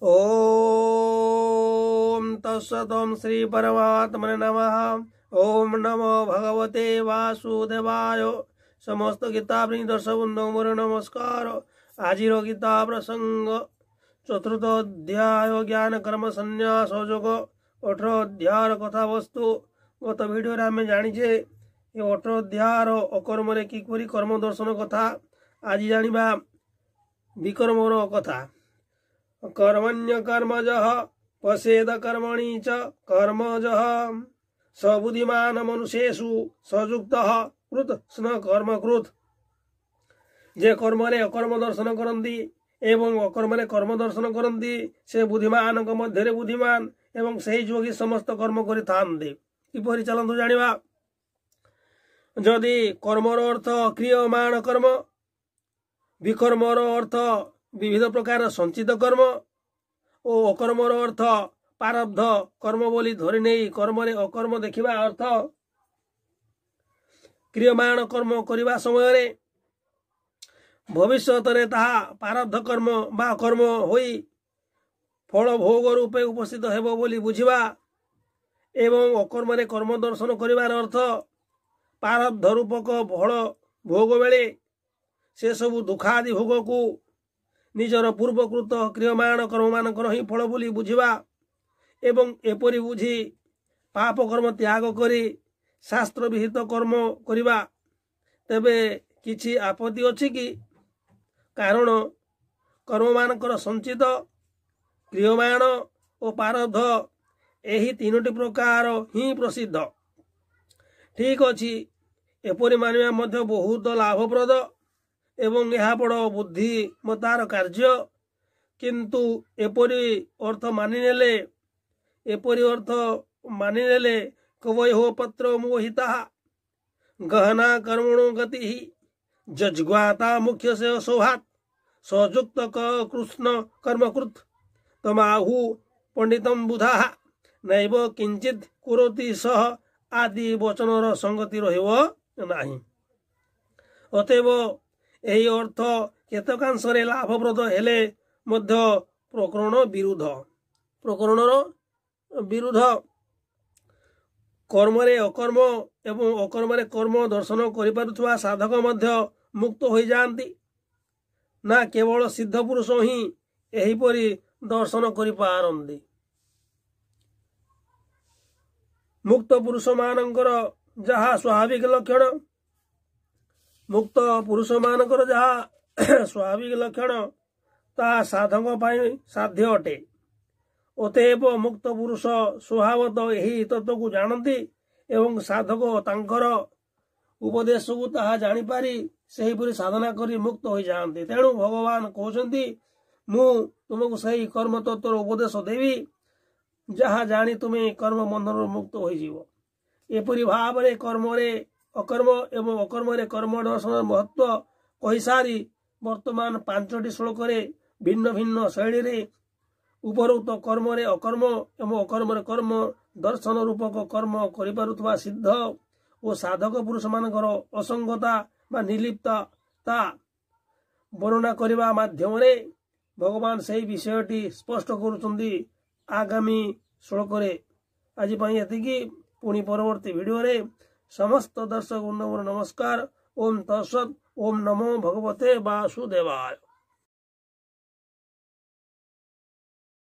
ओम तत्सत्। ओम श्री परमात्मने नमः। ओम नमो भगवते वासुदेवाय। समस्त गीता दर्शक मोर नमस्कार। आज गीता प्रसंग चतुर्थ अध्याय ज्ञान कर्म संन्यास योग 18 अध्याय कथा वस्तु। गत भिडियो आम जाचे 18 अध्याय अकर्म किपरि कर्म दर्शन कथा। आज जानिबा विकर्मर कथा। कर्मण्य कर्मजः पश्येद कर्मणि च कर्मजः सबुद्धिमान मनुष्येषु सयुक्तः कृत स्न कर्मकृत। जे कर्म अकर्म दर्शन करती एवं अकर्म कर्म दर्शन करती से बुद्धिमान मध्य बुद्धिमान एवं सही योगी समस्त कर्म करि थांती। किपरि चलतु जानिबा। जदि कर्मर अर्थ क्रियमाण कर्म, विकर्मर अर्थ विविध प्रकार संचित कर्म और अकर्मर अर्थ प्रारब्ध कर्म बोली धरि नहीं कर्म अकर्म देखिबा अर्थ क्रियमाण कर्म करिबा समय भविष्यत ताहा प्रारब्ध कर्म बा कर्म होई फल भोग रूपे उपस्थित हेबो बोली बुझिबा एवं अकर्म कर्म दर्शन करिबार अर्थ प्रारब्ध रूपक फल भोग बेले से सबु दुखादि भोग को निजर पूर्वकृत क्रियमाण कर्म मानकर ही फल बोली बुझिबा एवं एपरि बुझी पाप कर्म त्याग करी शास्त्र विहित कर्म करिबा। तेबे किछि आपत्ति अछि कि? कारण कर्म मानकर संचित क्रियमाण और प्रारब्ध एही तीनोटी प्रकार ही प्रसिद्ध। ठीक अछि, एपरि मानिबा मध्य बहुत लाभप्रद एवं यह बड़ बुद्धिमतार कार्य। किंतु एपरि अर्थ मानिनेले कवय हो पत्र मोहिता गहना कर्मणो गति जज्ञाता मुख्य से सौहात सयुक्त कृष्ण कर्मकृत तमाहु पंडितम बुधा नैव किंचित कुरोति सह आदि वचनर संगति रहिब नाही। अतएव यही अर्थ केतकांशरे लाभप्रद हेले मध्य प्रकरणर विरुद्ध कर्मरे अकर्म एवं अकर्मरे कर्म दर्शन करिपारुथुवा साधक मध्य मुक्त हो जाती ना केवल सिद्ध पुरुष ही एहीपरि दर्शन करिपारंती। मुक्त पुरुष मानकर जहा स्वाभाविक लक्षण मुक्त पुरुष मानकर जहा स्वाभाविक लक्षण ता साधक पाई साध्य अटे। अतएव मुक्त पुरुष स्वभावत यही तत्व को जानती एवं साधक तांकर उपदेश को ताहा जानी पारी सही पुरी साधना करी मुक्त हो जाती। तेणु भगवान कहते मु तुमको सही कर्म तत्वर उपदेश देवी जहा जानी तुम्हें कर्म बंधन मुक्त हो जीव। एपरि भाव कर्म अकर्म एवं अकर्म कर्म दर्शन महत्व कही सारी वर्तमान 5टी श्लोक भिन्न भिन्न शैली रे उपरोक्त कर्म अकर्म एवं अकर्म कर्म दर्शन रूपक कर्म करिपारुथुवा सिद्ध और साधक पुरुष मानकर असंगता बा निर्लिप्तता वर्णना करने माध्यम भगवान सही विषयटी स्पष्ट करुछंती आगामी श्लोक रे। आज एतिकी पुणी परवर्ती वीडियो रे समस्त दर्शक नमस्कार। ओम तत्सत्। ओम नमो भगवते वासुदेवाय।